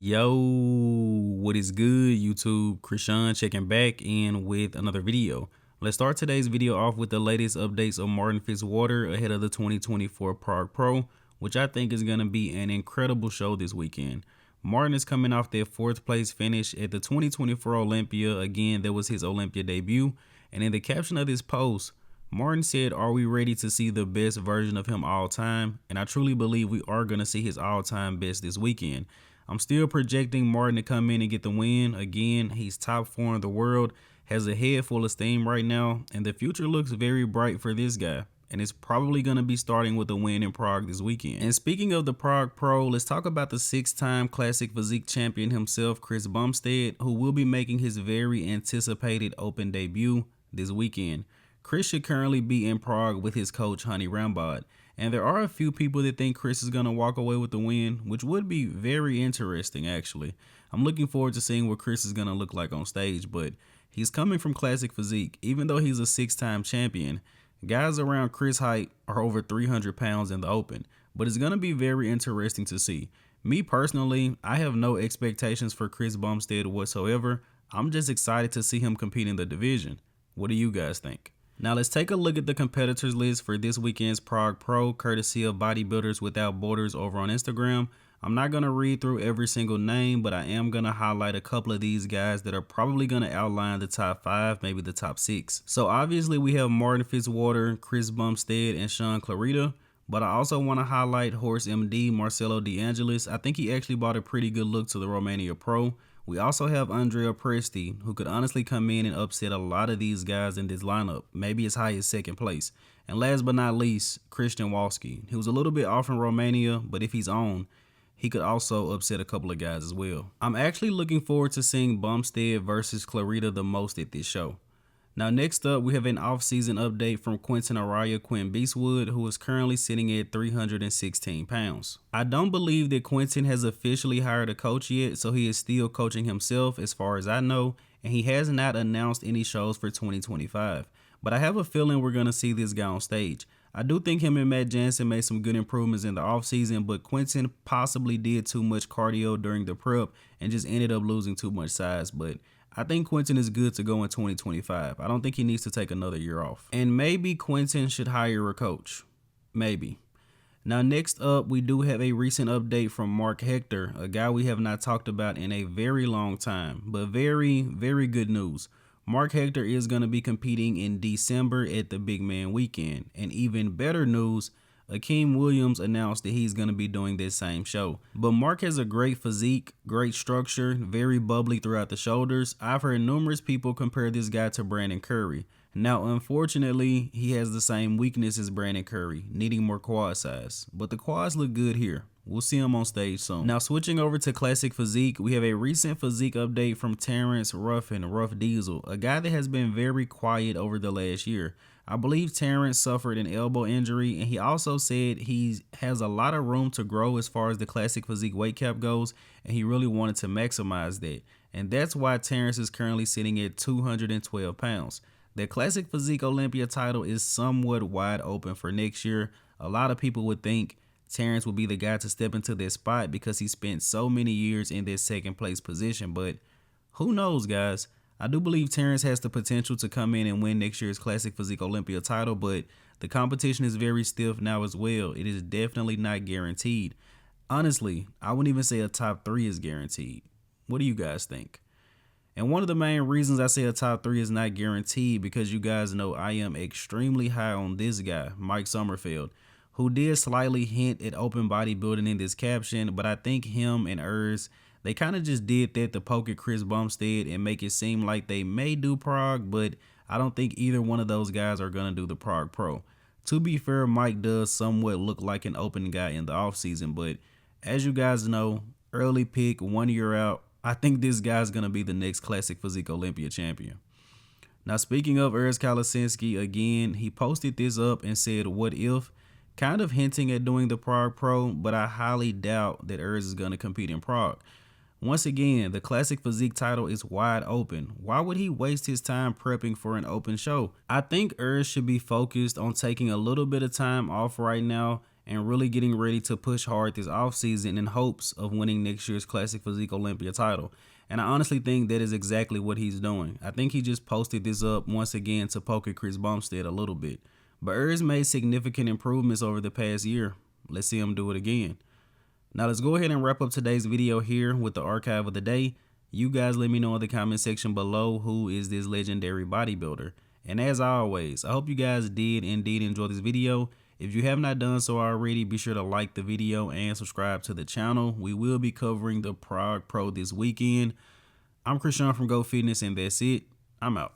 Yo, what is good, YouTube? Krishan checking back in with another video. Let's start today's video off with the latest updates on Martin Fitzwater ahead of the 2024 Prague Pro, which I think is going to be an incredible show this weekend. Martin is coming off their 4th place finish at the 2024 Olympia. Again, that was his Olympia debut. And in the caption of this post, Martin said, "Are we ready to see the best version of him all time?" And I truly believe we are going to see his all-time best this weekend. I'm still projecting Martin to come in and get the win. Again, he's top 4 in the world, has a head full of steam right now, and the future looks very bright for this guy. And it's probably going to be starting with a win in Prague this weekend. And speaking of the Prague Pro, let's talk about the 6-time Classic Physique champion himself, Chris Bumstead, who will be making his very anticipated open debut this weekend. Chris should currently be in Prague with his coach, Honey Rambod. And there are a few people that think Chris is going to walk away with the win, which would be very interesting, actually. I'm looking forward to seeing what Chris is going to look like on stage, but he's coming from Classic Physique. Even though he's a 6-time champion, guys around Chris' height are over 300 pounds in the open, but it's going to be very interesting to see. Me personally, I have no expectations for Chris Bumstead whatsoever. I'm just excited to see him compete in the division. What do you guys think? Now let's take a look at the competitors list for this weekend's Prague Pro, courtesy of Bodybuilders Without Borders over on Instagram. I'm not going to read through every single name, but I am going to highlight a couple of these guys that are probably going to outline the top 5, maybe the top 6. So obviously we have Martin Fitzwater, Chris Bumstead, and Sean Clarita. But I also want to highlight Horse MD, Marcelo De Angelis. I think he actually brought a pretty good look to the Romania Pro. We also have Andrea Presti, who could honestly come in and upset a lot of these guys in this lineup, maybe as high as 2nd place. And last but not least, Christian Walski. He was a little bit off in Romania, but if he's on, he could also upset a couple of guys as well. I'm actually looking forward to seeing Bumstead versus Clarita the most at this show. Now next up, we have an off-season update from Quinton Eriya, Quinn Beastwood, who is currently sitting at 316 pounds. I don't believe that Quinton has officially hired a coach yet, so he is still coaching himself as far as I know, and he has not announced any shows for 2025. But I have a feeling we're going to see this guy on stage. I do think him and Matt Jansen made some good improvements in the offseason, but Quinton possibly did too much cardio during the prep and just ended up losing too much size. But I think Quinton is good to go in 2025. I don't think he needs to take another year off. And maybe Quinton should hire a coach. Maybe. Now next up, we do have a recent update from Marc Hector, a guy we have not talked about in a very long time, but very, very good news. Marc Hector is going to be competing in December at the Big Man Weekend. And even better news, Akim Williams announced that he's going to be doing this same show. But Marc has a great physique, great structure, very bubbly throughout the shoulders. I've heard numerous people compare this guy to Brandon Curry. Now, unfortunately, he has the same weakness as Brandon Curry, needing more quad size. But the quads look good here. We'll see him on stage soon. Now, switching over to Classic Physique, we have a recent physique update from Terrence Ruffin, Rough Diesel, a guy that has been very quiet over the last year. I believe Terrence suffered an elbow injury, and he also said he has a lot of room to grow as far as the Classic Physique weight cap goes, and he really wanted to maximize that. And that's why Terrence is currently sitting at 212 pounds. The Classic Physique Olympia title is somewhat wide open for next year. A lot of people would think Terrence would be the guy to step into this spot because he spent so many years in this 2nd place position, but who knows, guys? I do believe Terrence has the potential to come in and win next year's Classic Physique Olympia title, but the competition is very stiff now as well. It is definitely not guaranteed. Honestly, I wouldn't even say a top 3 is guaranteed. What do you guys think? And one of the main reasons I say a top 3 is not guaranteed because you guys know I am extremely high on this guy, Mike Sommerfeld, who did slightly hint at open bodybuilding in this caption, but I think him and Urs, they kind of just did that to poke at Chris Bumstead and make it seem like they may do Prague, but I don't think either one of those guys are going to do the Prague Pro. To be fair, Mike does somewhat look like an open guy in the offseason, but as you guys know, early pick, 1 year out, I think this guy's going to be the next Classic Physique Olympia champion. Now, speaking of Urs Kalecinski, again, he posted this up and said, "What if?" Kind of hinting at doing the Prague Pro, but I highly doubt that Urs is going to compete in Prague. Once again, the Classic Physique title is wide open. Why would he waste his time prepping for an open show? I think Urs should be focused on taking a little bit of time off right now and really getting ready to push hard this offseason in hopes of winning next year's Classic Physique Olympia title. And I honestly think that is exactly what he's doing. I think he just posted this up once again to poke at Chris Bumstead a little bit. But Urs made significant improvements over the past year. Let's see him do it again. Now let's go ahead and wrap up today's video here with the archive of the day. You guys let me know in the comment section below who is this legendary bodybuilder. And as always, I hope you guys did indeed enjoy this video. If you have not done so already, be sure to like the video and subscribe to the channel. We will be covering the Prague Pro this weekend. I'm Krishan from Go Fitness, and that's it. I'm out.